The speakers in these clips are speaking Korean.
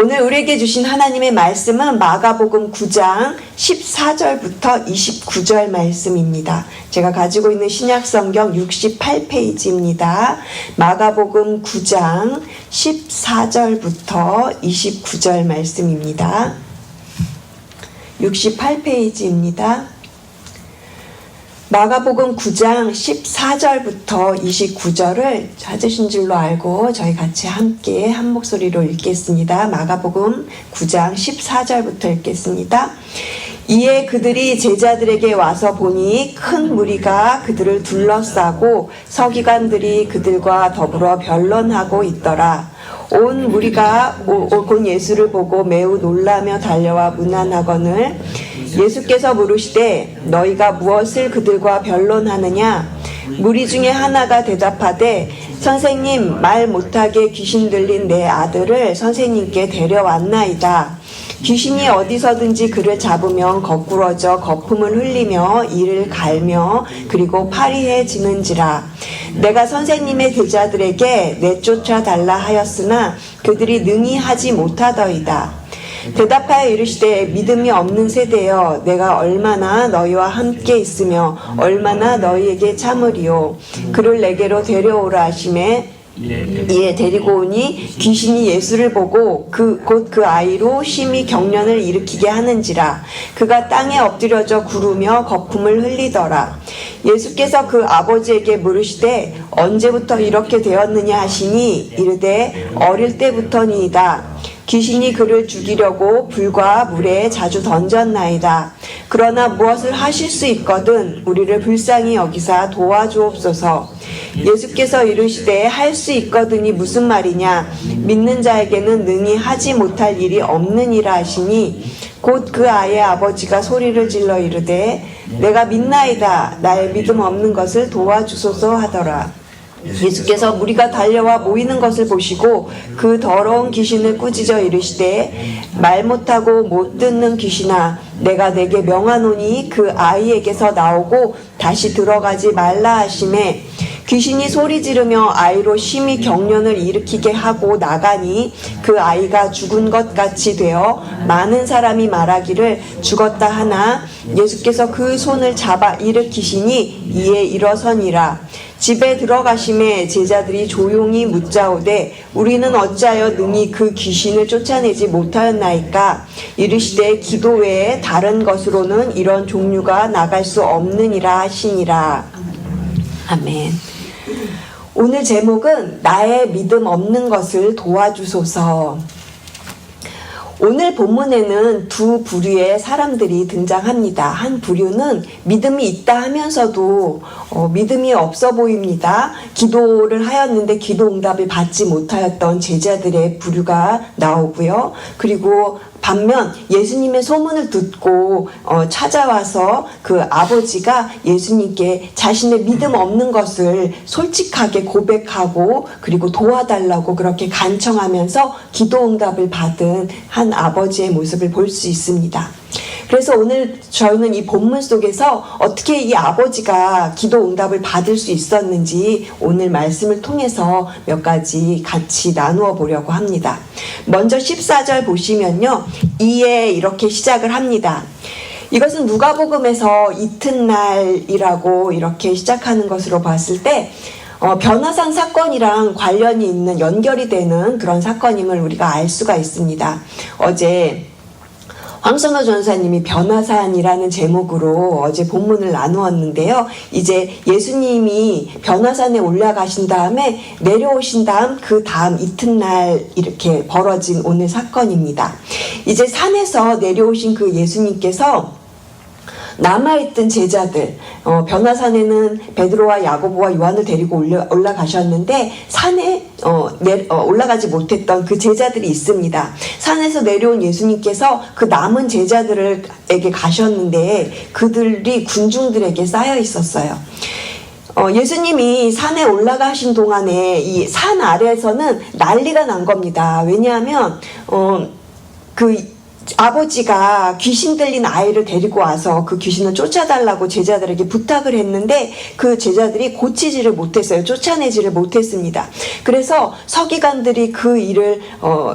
오늘 우리에게 주신 하나님의 말씀은 마가복음 9장 14절부터 29절 말씀입니다. 제가 가지고 있는 신약성경 68페이지입니다. 마가복음 9장 14절부터 29절 말씀입니다. 68페이지입니다. 마가복음 9장 14절부터 29절을 찾으신 줄로 알고 저희 같이 함께 한 목소리로 읽겠습니다. 마가복음 9장 14절부터 읽겠습니다. 이에 그들이 제자들에게 와서 보니 큰 무리가 그들을 둘러싸고 서기관들이 그들과 더불어 변론하고 있더라. 온 무리가 곧 예수를 보고 매우 놀라며 달려와 문안하거늘 예수께서 물으시되 너희가 무엇을 그들과 변론하느냐? 무리 중에 하나가 대답하되 선생님, 말 못하게 귀신 들린 내 아들을 선생님께 데려왔나이다. 귀신이 어디서든지 그를 잡으면 거꾸러져 거품을 흘리며 이를 갈며 그리고 파리해지는지라. 내가 선생님의 제자들에게 내쫓아 달라 하였으나 그들이 능히 하지 못하더이다. 대답하여 이르시되 믿음이 없는 세대여, 내가 얼마나 너희와 함께 있으며 얼마나 너희에게 참으리요. 그를 내게로 데려오라 하시매 이에 데리고 오니 귀신이 예수를 보고 곧 그 아이로 심히 경련을 일으키게 하는지라. 그가 땅에 엎드려져 구르며 거품을 흘리더라. 예수께서 그 아버지에게 물으시되 언제부터 이렇게 되었느냐 하시니 이르되 어릴 때부터니이다. 귀신이 그를 죽이려고 불과 물에 자주 던졌나이다. 그러나 무엇을 하실 수 있거든 우리를 불쌍히 여기사 도와주옵소서. 예수께서 이르시되 할 수 있거든이 무슨 말이냐? 믿는 자에게는 능히 하지 못할 일이 없느니라 하시니 곧 그 아이의 아버지가 소리를 질러 이르되 내가 믿나이다. 나의 믿음 없는 것을 도와주소서 하더라. 예수께서 무리가 달려와 모이는 것을 보시고 그 더러운 귀신을 꾸짖어 이르시되 말 못하고 못 듣는 귀신아, 내가 내게 명하노니 그 아이에게서 나오고 다시 들어가지 말라 하시매 귀신이 소리 지르며 아이로 심히 경련을 일으키게 하고 나가니 그 아이가 죽은 것 같이 되어 많은 사람이 말하기를 죽었다 하나 예수께서 그 손을 잡아 일으키시니 이에 일어서니라. 집에 들어가심에 제자들이 조용히 묻자오되 우리는 어찌하여 능히 그 귀신을 쫓아내지 못하였나이까? 이르시되 기도 외에 다른 것으로는 이런 종류가 나갈 수 없느니라 하시니라. 아멘. 오늘 제목은 나의 믿음 없는 것을 도와주소서. 오늘 본문에는 두 부류의 사람들이 등장합니다. 한 부류는 믿음이 있다 하면서도 믿음이 없어 보입니다. 기도를 하였는데 기도 응답을 받지 못하였던 제자들의 부류가 나오고요. 그리고 반면 예수님의 소문을 듣고 찾아와서 그 아버지가 예수님께 자신의 믿음 없는 것을 솔직하게 고백하고 그리고 도와달라고 그렇게 간청하면서 기도 응답을 받은 한 아버지의 모습을 볼 수 있습니다. 그래서 오늘 저희는 이 본문 속에서 어떻게 이 아버지가 기도 응답을 받을 수 있었는지 오늘 말씀을 통해서 몇 가지 같이 나누어 보려고 합니다. 먼저 14절 보시면요. 이에 이렇게 시작을 합니다. 이것은 누가복음에서 이튿날이라고 이렇게 시작하는 것으로 봤을 때 변화산 사건이랑 관련이 있는 연결이 되는 그런 사건임을 우리가 알 수가 있습니다. 어제 황선호 전사님이 변화산이라는 제목으로 어제 본문을 나누었는데요. 이제 예수님이 변화산에 올라가신 다음에 내려오신 그 다음 이튿날 이렇게 벌어진 오늘 사건입니다. 이제 산에서 내려오신 그 예수님께서 남아있던 제자들, 변화산에는 베드로와 야고보와 요한을 데리고 올라가셨는데 산에 올라가지 못했던 그 제자들이 있습니다. 산에서 내려온 예수님께서 그 남은 제자들에게 가셨는데 그들이 군중들에게 쌓여 있었어요. 예수님이 산에 올라가신 동안에 이 산 아래에서는 난리가 난 겁니다. 왜냐하면 아버지가 귀신 들린 아이를 데리고 와서 그 귀신을 쫓아달라고 제자들에게 부탁을 했는데 그 제자들이 고치지를 못했어요. 쫓아내지를 못했습니다. 그래서 서기관들이 그 일을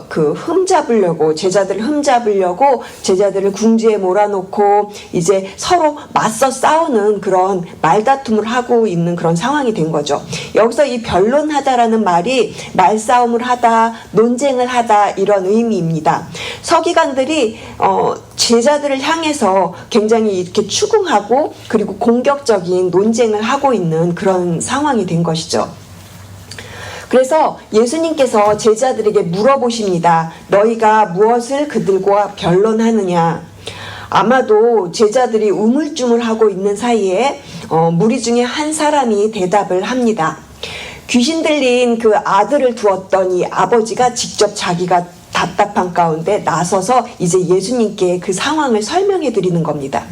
흠잡으려고 제자들을 흠잡으려고 제자들을 궁지에 몰아놓고 이제 서로 맞서 싸우는 그런 말다툼을 하고 있는 그런 상황이 된 거죠. 여기서 이 변론하다라는 말이 말싸움을 하다, 논쟁을 하다 이런 의미입니다. 서기관들이 제자들을 향해서 굉장히 이렇게 추궁하고 그리고 공격적인 논쟁을 하고 있는 그런 상황이 된 것이죠. 그래서 예수님께서 제자들에게 물어보십니다. 너희가 무엇을 그들과 변론하느냐? 아마도 제자들이 우물쭈물하고 있는 사이에 무리 중에 한 사람이 대답을 합니다. 귀신 들린 그 아들을 두었던 이 아버지가 직접 자기가 답답한 가운데 나서서 이제 예수님께 그 상황을 설명해 드리는 겁니다.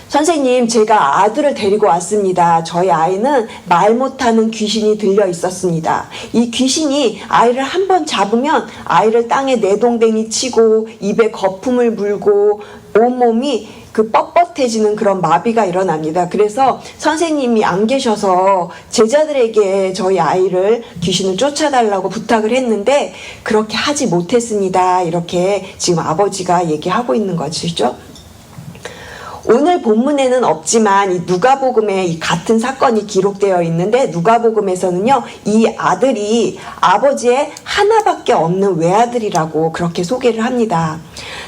선생님, 제가 아들을 데리고 왔습니다. 저희 아이는 말 못하는 귀신이 들려 있었습니다. 이 귀신이 아이를 한번 잡으면 아이를 땅에 내동댕이 치고 입에 거품을 물고 온몸이 뻣뻣해지는 그런 마비가 일어납니다. 그래서 선생님이 안 계셔서 제자들에게 저희 아이를 귀신을 쫓아달라고 부탁을 했는데 그렇게 하지 못했습니다. 이렇게 지금 아버지가 얘기하고 있는 것이죠. 오늘 본문에는 없지만 이 누가복음에 이 같은 사건이 기록되어 있는데 누가복음에서는요, 이 아들이 아버지의 하나밖에 없는 외아들이라고 그렇게 소개를 합니다.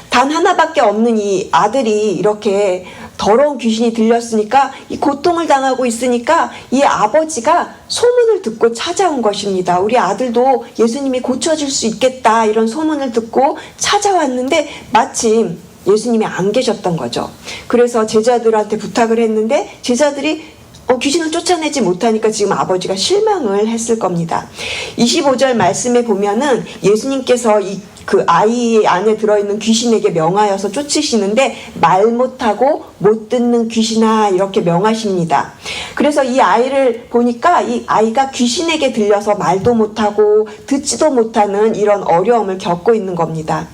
단 하나밖에 없는 이 아들이 이렇게 더러운 귀신이 들렸으니까 이 고통을 당하고 있으니까 이 아버지가 소문을 듣고 찾아온 것입니다. 우리 아들도 예수님이 고쳐줄 수 있겠다 이런 소문을 듣고 찾아왔는데 마침 예수님이 안 계셨던 거죠. 그래서 제자들한테 부탁을 했는데 제자들이 귀신을 쫓아내지 못하니까 지금 아버지가 실망을 했을 겁니다. 25절 말씀에 보면은 예수님께서 그 아이 안에 들어있는 귀신에게 명하여서 쫓으시는데 말 못하고 못 듣는 귀신아 이렇게 명하십니다. 그래서 이 아이를 보니까 이 아이가 귀신에게 들려서 말도 못하고 듣지도 못하는 이런 어려움을 겪고 있는 겁니다.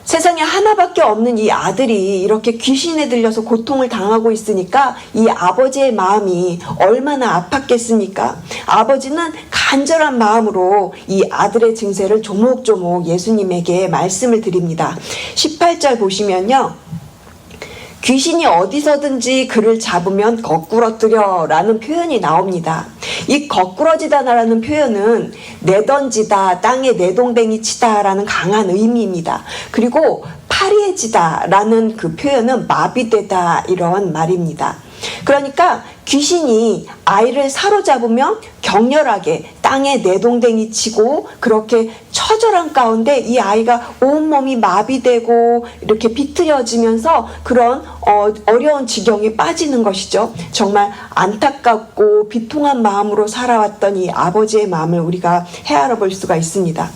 세상에 하나밖에 없는 이 아들이 이렇게 귀신에 들려서 고통을 당하고 있으니까 이 아버지의 마음이 얼마나 아팠겠습니까? 아버지는 간절한 마음으로 이 아들의 증세를 조목조목 예수님에게 말씀을 드립니다. 18절 보시면요. 귀신이 어디서든지 그를 잡으면 거꾸러뜨려 라는 표현이 나옵니다. 이 거꾸러지다라는 표현은 내던지다, 땅에 내동댕이 치다 라는 강한 의미입니다. 그리고 파리해지다 라는 그 표현은 마비되다 이런 말입니다. 그러니까 귀신이 아이를 사로잡으면 격렬하게 땅에 내동댕이 치고 그렇게 처절한 가운데 이 아이가 온몸이 마비되고 이렇게 비틀어지면서 그런 어려운 지경에 빠지는 것이죠. 정말 안타깝고 비통한 마음으로 살아왔던 이 아버지의 마음을 우리가 헤아려 볼 수가 있습니다.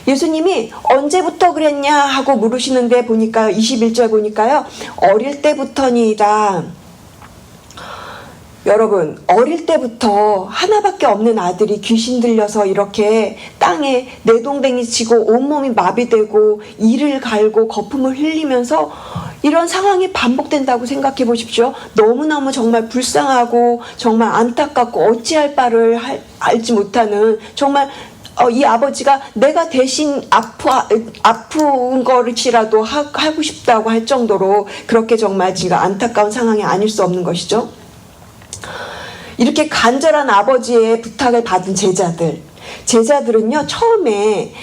예수님이 언제부터 그랬냐 하고 물으시는데 보니까 21절 보니까요. 어릴 때부터니이다. 여러분, 어릴 때부터 하나밖에 없는 아들이 귀신 들려서 이렇게 땅에 내동댕이 치고 온몸이 마비되고 이를 갈고 거품을 흘리면서 이런 상황이 반복된다고 생각해 보십시오. 너무너무 정말 불쌍하고 정말 안타깝고 어찌할 바를 알지 못하는 정말 이 아버지가 내가 대신 아픈 것이라도 하고 싶다고 할 정도로 그렇게 정말 지금 안타까운 상황이 아닐 수 없는 것이죠. 이렇게 간절한 아버지의 부탁을 받은 제자들은요 처음에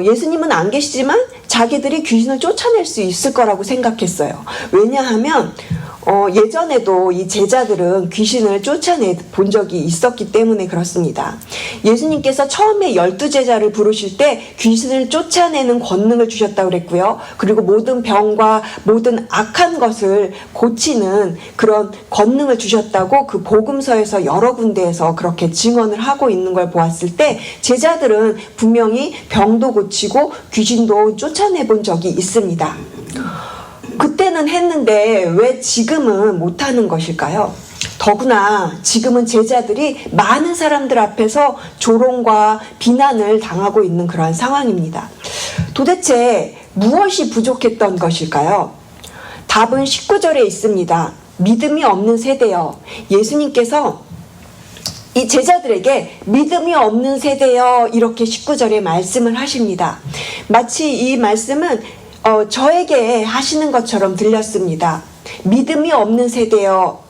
예수님은 안 계시지만 자기들이 귀신을 쫓아낼 수 있을 거라고 생각했어요. 왜냐하면 예전에도 이 제자들은 귀신을 쫓아내 본 적이 있었기 때문에 그렇습니다. 예수님께서 처음에 12제자를 부르실 때 귀신을 쫓아내는 권능을 주셨다고 그랬고요. 그리고 모든 병과 모든 악한 것을 고치는 그런 권능을 주셨다고 그 복음서에서 여러 군데에서 그렇게 증언을 하고 있는 걸 보았을 때 제자들은 분명히 병도 고치고 귀신도 쫓아내 본 적이 있습니다. 그때는 했는데 왜 지금은 못하는 것일까요? 더구나 지금은 제자들이 많은 사람들 앞에서 조롱과 비난을 당하고 있는 그러한 상황입니다. 도대체 무엇이 부족했던 것일까요? 답은 19절에 있습니다. 믿음이 없는 세대여. 예수님께서 이 제자들에게 믿음이 없는 세대여 이렇게 19절에 말씀을 하십니다. 마치 이 말씀은 저에게 하시는 것처럼 들렸습니다. 믿음이 없는 세대여.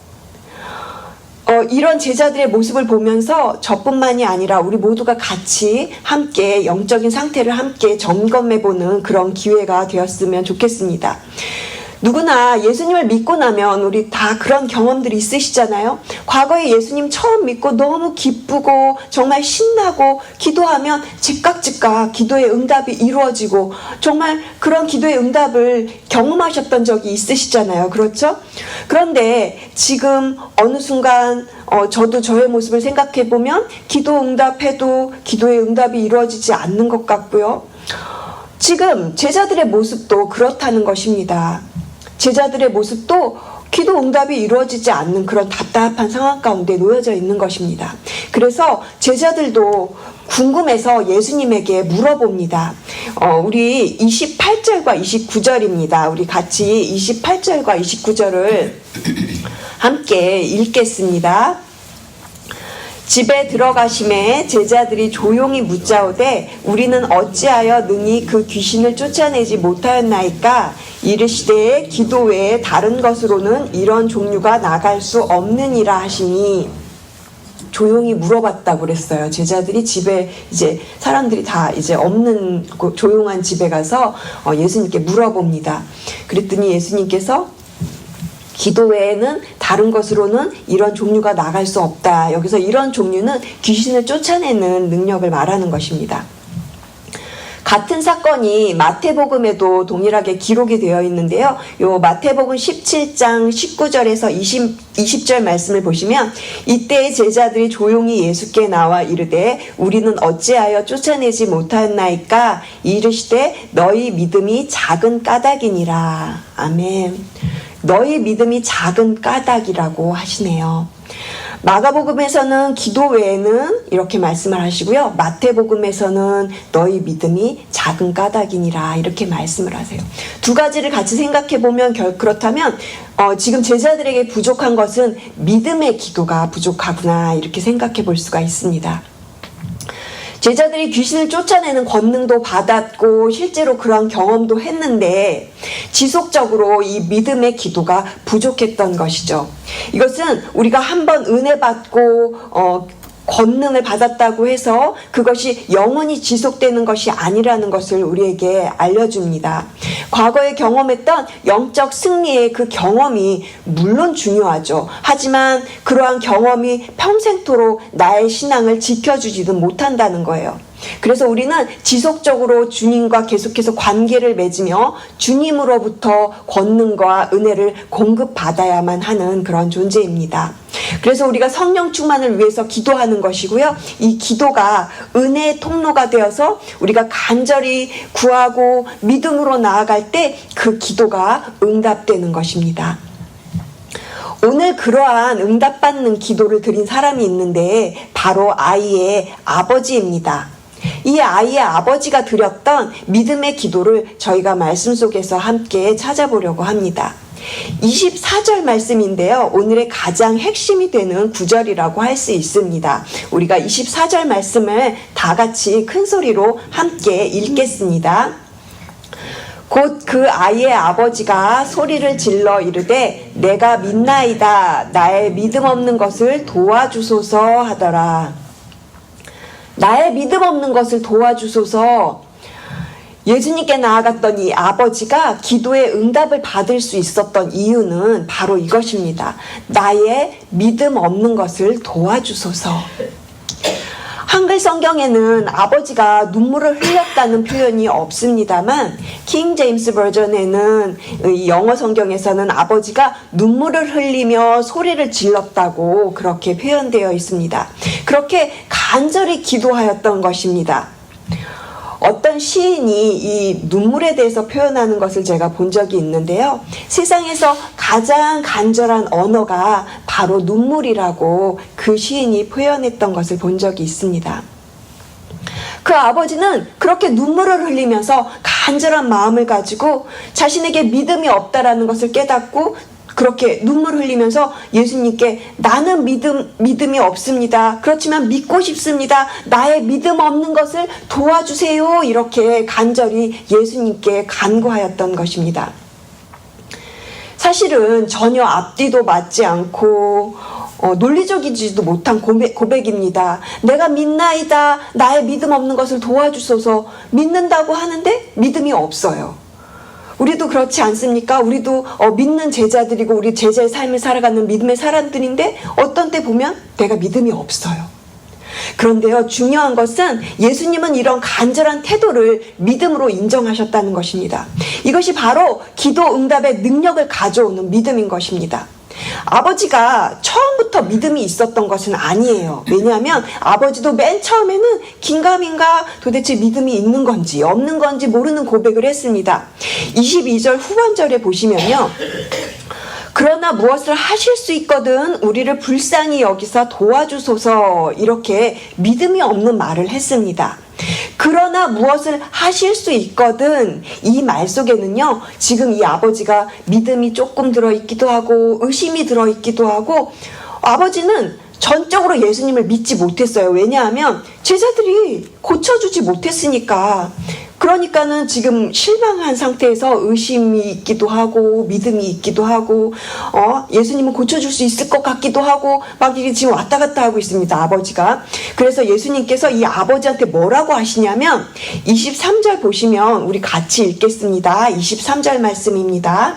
이런 제자들의 모습을 보면서 저뿐만이 아니라 우리 모두가 같이 함께 영적인 상태를 함께 점검해보는 그런 기회가 되었으면 좋겠습니다. 누구나 예수님을 믿고 나면 우리 다 그런 경험들이 있으시잖아요. 과거에 예수님 처음 믿고 너무 기쁘고 정말 신나고 기도하면 즉각 기도의 응답이 이루어지고 정말 그런 기도의 응답을 경험하셨던 적이 있으시잖아요. 그렇죠? 그런데 지금 어느 순간 저도 저의 모습을 생각해 보면 기도 응답해도 기도의 응답이 이루어지지 않는 것 같고요. 지금 제자들의 모습도 그렇다는 것입니다. 제자들의 모습도 기도 응답이 이루어지지 않는 그런 답답한 상황 가운데 놓여져 있는 것입니다. 그래서 제자들도 궁금해서 예수님에게 물어봅니다. 우리 28절과 29절입니다. 우리 같이 28절과 29절을 함께 읽겠습니다. 집에 들어가심에 제자들이 조용히 묻자오되 우리는 어찌하여 능히 그 귀신을 쫓아내지 못하였나이까? 이르시되 기도 외에 다른 것으로는 이런 종류가 나갈 수 없느니라 하시니. 조용히 물어봤다고 그랬어요. 제자들이 집에 이제 사람들이 다 이제 없는 조용한 집에 가서 예수님께 물어봅니다. 그랬더니 예수님께서 기도 외에는 다른 것으로는 이런 종류가 나갈 수 없다. 여기서 이런 종류는 귀신을 쫓아내는 능력을 말하는 것입니다. 같은 사건이 마태복음에도 동일하게 기록이 되어 있는데요. 요 마태복음 17장 19절에서 20절 말씀을 보시면 이때 제자들이 조용히 예수께 나와 이르되 우리는 어찌하여 쫓아내지 못하였나이까? 이르시되 너희 믿음이 작은 까닭이니라. 아멘. 너희 믿음이 작은 까닭이라고 하시네요. 마가복음에서는 기도 외에는 이렇게 말씀을 하시고요. 마태복음에서는 너희 믿음이 작은 까닭이니라 이렇게 말씀을 하세요. 두 가지를 같이 생각해 보면 그렇다면 지금 제자들에게 부족한 것은 믿음의 기도가 부족하구나 이렇게 생각해 볼 수가 있습니다. 제자들이 귀신을 쫓아내는 권능도 받았고 실제로 그런 경험도 했는데 지속적으로 이 믿음의 기도가 부족했던 것이죠. 이것은 우리가 한번 은혜 받고 권능을 받았다고 해서 그것이 영원히 지속되는 것이 아니라는 것을 우리에게 알려줍니다. 과거에 경험했던 영적 승리의 그 경험이 물론 중요하죠. 하지만 그러한 경험이 평생토록 나의 신앙을 지켜주지는 못한다는 거예요. 그래서 우리는 지속적으로 주님과 계속해서 관계를 맺으며 주님으로부터 권능과 은혜를 공급받아야만 하는 그런 존재입니다. 그래서 우리가 성령 충만을 위해서 기도하는 것이고요. 이 기도가 은혜의 통로가 되어서 우리가 간절히 구하고 믿음으로 나아갈 때 그 기도가 응답되는 것입니다. 오늘 그러한 응답받는 기도를 드린 사람이 있는데 바로 아이의 아버지입니다. 이 아이의 아버지가 드렸던 믿음의 기도를 저희가 말씀 속에서 함께 찾아보려고 합니다. 24절 말씀인데요. 오늘의 가장 핵심이 되는 구절이라고 할 수 있습니다. 우리가 24절 말씀을 다 같이 큰 소리로 함께 읽겠습니다. 곧 그 아이의 아버지가 소리를 질러 이르되 내가 믿나이다. 나의 믿음 없는 것을 도와주소서 하더라. 나의 믿음 없는 것을 도와주소서. 예수님께 나아갔던 이 아버지가 기도의 응답을 받을 수 있었던 이유는 바로 이것입니다. 나의 믿음 없는 것을 도와주소서. 한글 성경에는 아버지가 눈물을 흘렸다는 표현이 없습니다만 킹 제임스 버전에는 영어 성경에서는 아버지가 눈물을 흘리며 소리를 질렀다고 그렇게 표현되어 있습니다. 그렇게 간절히 기도하였던 것입니다. 어떤 시인이 이 눈물에 대해서 표현하는 것을 제가 본 적이 있는데요. 세상에서 가장 간절한 언어가 바로 눈물이라고 그 시인이 표현했던 것을 본 적이 있습니다. 그 아버지는 그렇게 눈물을 흘리면서 간절한 마음을 가지고 자신에게 믿음이 없다라는 것을 깨닫고 그렇게 눈물 흘리면서 예수님께 나는 믿음이 없습니다. 그렇지만 믿고 싶습니다. 나의 믿음 없는 것을 도와주세요. 이렇게 간절히 예수님께 간구하였던 것입니다. 사실은 전혀 앞뒤도 맞지 않고 논리적이지도 못한 고백입니다. 내가 믿나이다. 나의 믿음 없는 것을 도와주소서. 믿는다고 하는데 믿음이 없어요. 우리도 그렇지 않습니까? 우리도 믿는 제자들이고 우리 제자의 삶을 살아가는 믿음의 사람들인데 어떤 때 보면 내가 믿음이 없어요. 그런데요, 중요한 것은 예수님은 이런 간절한 태도를 믿음으로 인정하셨다는 것입니다. 이것이 바로 기도 응답의 능력을 가져오는 믿음인 것입니다. 아버지가 처음부터 믿음이 있었던 것은 아니에요. 왜냐하면 아버지도 맨 처음에는 긴가민가 도대체 믿음이 있는 건지 없는 건지 모르는 고백을 했습니다. 22절 후반절에 보시면요, 그러나 무엇을 하실 수 있거든 우리를 불쌍히 여기서 도와주소서, 이렇게 믿음이 없는 말을 했습니다. 그러나 무엇을 하실 수 있거든, 이 말 속에는요, 지금 이 아버지가 믿음이 조금 들어있기도 하고 의심이 들어있기도 하고, 아버지는 전적으로 예수님을 믿지 못했어요. 왜냐하면 제자들이 고쳐주지 못했으니까. 그러니까는 지금 실망한 상태에서 의심이 있기도 하고 믿음이 있기도 하고 예수님은 고쳐줄 수 있을 것 같기도 하고 막 이게 지금 왔다 갔다 하고 있습니다, 아버지가. 그래서 예수님께서 이 아버지한테 뭐라고 하시냐면 23절 보시면 우리 같이 읽겠습니다. 23절 말씀입니다.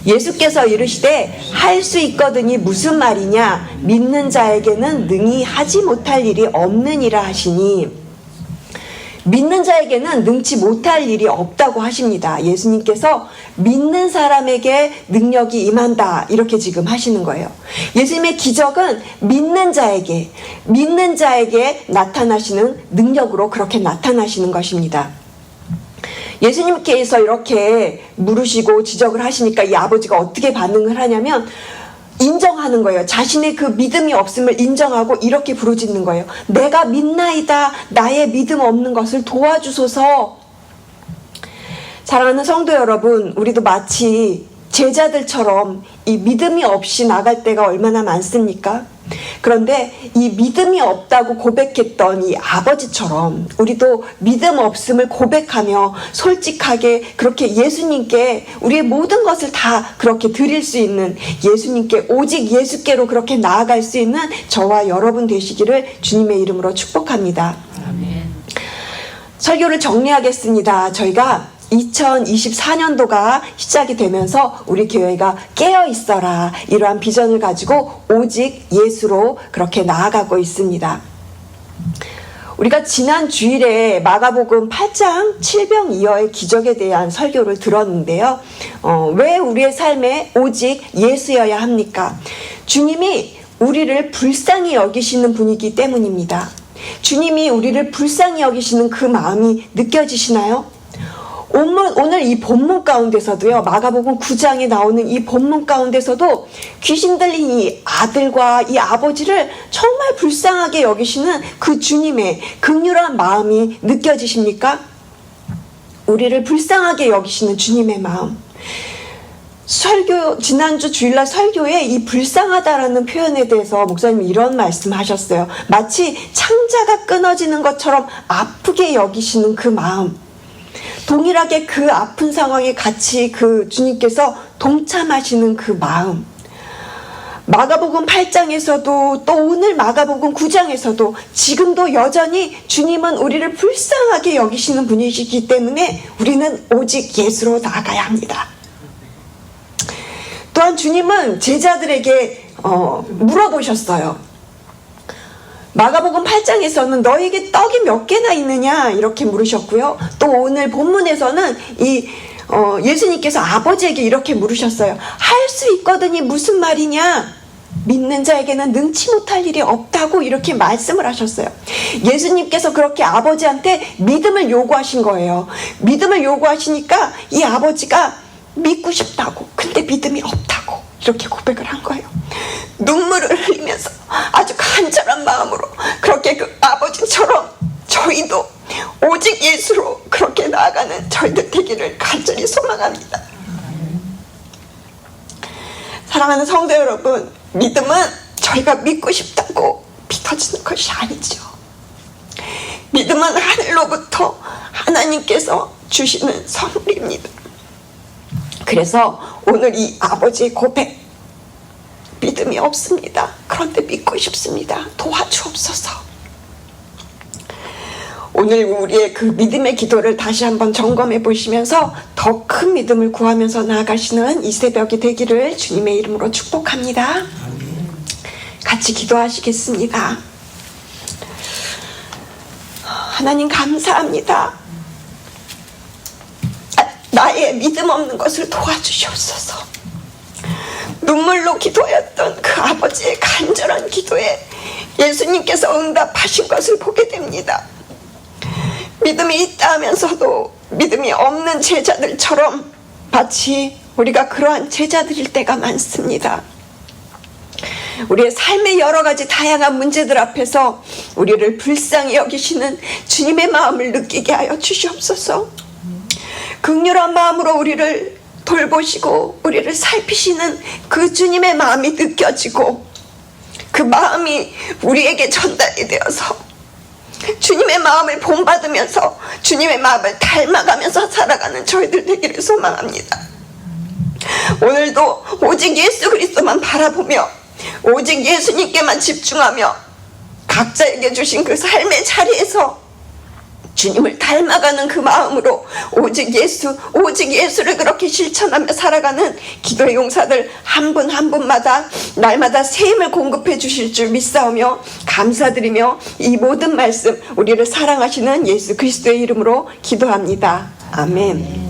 예수께서 이르시되 할 수 있거든이 무슨 말이냐, 믿는 자에게는 능히 하지 못할 일이 없느니라 하시니, 믿는 자에게는 능치 못할 일이 없다고 하십니다. 예수님께서 믿는 사람에게 능력이 임한다, 이렇게 지금 하시는 거예요. 예수님의 기적은 믿는 자에게 나타나시는 능력으로 그렇게 나타나시는 것입니다. 예수님께서 이렇게 물으시고 지적을 하시니까 이 아버지가 어떻게 반응을 하냐면 인정하는 거예요. 자신의 그 믿음이 없음을 인정하고 이렇게 부르짖는 거예요. 내가 믿나이다. 나의 믿음 없는 것을 도와주소서. 사랑하는 성도 여러분, 우리도 마치 제자들처럼 이 믿음이 없이 나갈 때가 얼마나 많습니까? 그런데 이 믿음이 없다고 고백했던 이 아버지처럼 우리도 믿음 없음을 고백하며 솔직하게 그렇게 예수님께 우리의 모든 것을 다 그렇게 드릴 수 있는, 예수님께 오직 예수께로 그렇게 나아갈 수 있는 저와 여러분 되시기를 주님의 이름으로 축복합니다. 아멘. 설교를 정리하겠습니다. 저희가 2024년도가 시작이 되면서 우리 교회가 깨어있어라, 이러한 비전을 가지고 오직 예수로 그렇게 나아가고 있습니다. 우리가 지난 주일에 마가복음 8장 칠병이어의 기적에 대한 설교를 들었는데요. 왜 우리의 삶에 오직 예수여야 합니까? 주님이 우리를 불쌍히 여기시는 분이기 때문입니다. 주님이 우리를 불쌍히 여기시는 그 마음이 느껴지시나요? 오늘 이 본문 가운데서도요, 마가복음 9장에 나오는 이 본문 가운데서도 귀신 들린 이 아들과 이 아버지를 정말 불쌍하게 여기시는 그 주님의 긍휼한 마음이 느껴지십니까? 우리를 불쌍하게 여기시는 주님의 마음. 지난주 주일날 설교에 이 불쌍하다라는 표현에 대해서 목사님이 이런 말씀하셨어요. 마치 창자가 끊어지는 것처럼 아프게 여기시는 그 마음. 동일하게 그 아픈 상황에 같이 그 주님께서 동참하시는 그 마음. 마가복음 8장에서도 또 오늘 마가복음 9장에서도 지금도 여전히 주님은 우리를 불쌍하게 여기시는 분이시기 때문에 우리는 오직 예수로 나아가야 합니다. 또한 주님은 제자들에게 물어보셨어요. 마가복음 8장에서는 너에게 떡이 몇 개나 있느냐, 이렇게 물으셨고요. 또 오늘 본문에서는 예수님께서 아버지에게 이렇게 물으셨어요. 할 수 있거든이 무슨 말이냐? 믿는 자에게는 능치 못할 일이 없다고 이렇게 말씀을 하셨어요. 예수님께서 그렇게 아버지한테 믿음을 요구하신 거예요. 믿음을 요구하시니까 이 아버지가 믿고 싶다고, 근데 믿음이 없다고 이렇게 고백을 한 거예요. 눈물을 흘리면서 아주 간절한 마음으로 그렇게 그 아버지처럼 저희도 오직 예수로 그렇게 나아가는 살아가는 저희들 되기를 간절히 소망합니다. 사랑하는 성도 여러분, 믿음은 저희가 믿고 싶다고 믿어지는 것이 아니죠. 믿음은 하늘로부터 하나님께서 주시는 선물입니다. 그래서 오늘 이 아버지의 고백, 믿음이 없습니다. 그런데 믿고 싶습니다. 도와주옵소서. 오늘 우리의 그 믿음의 기도를 다시 한번 점검해 보시면서 더 큰 믿음을 구하면서 나아가시는 이 새벽이 되기를 주님의 이름으로 축복합니다. 같이 기도하시겠습니다. 하나님 감사합니다. 나의 믿음 없는 것을 도와주시옵소서. 눈물로 기도했던 그 아버지의 간절한 기도에 예수님께서 응답하신 것을 보게 됩니다. 믿음이 있다 하면서도 믿음이 없는 제자들처럼 마치 우리가 그러한 제자들일 때가 많습니다. 우리의 삶의 여러 가지 다양한 문제들 앞에서 우리를 불쌍히 여기시는 주님의 마음을 느끼게 하여 주시옵소서. 긍휼한 마음으로 우리를 돌보시고 우리를 살피시는 그 주님의 마음이 느껴지고 그 마음이 우리에게 전달이 되어서 주님의 마음을 본받으면서 주님의 마음을 닮아가면서 살아가는 저희들 되기를 소망합니다. 오늘도 오직 예수 그리스도만 바라보며 오직 예수님께만 집중하며 각자에게 주신 그 삶의 자리에서 주님을 닮아가는 그 마음으로 오직 예수를 그렇게 실천하며 살아가는 기도의 용사들 한 분 한 분마다 날마다 새 힘을 공급해 주실 줄 믿사오며 감사드리며 이 모든 말씀 우리를 사랑하시는 예수 그리스도의 이름으로 기도합니다. 아멘.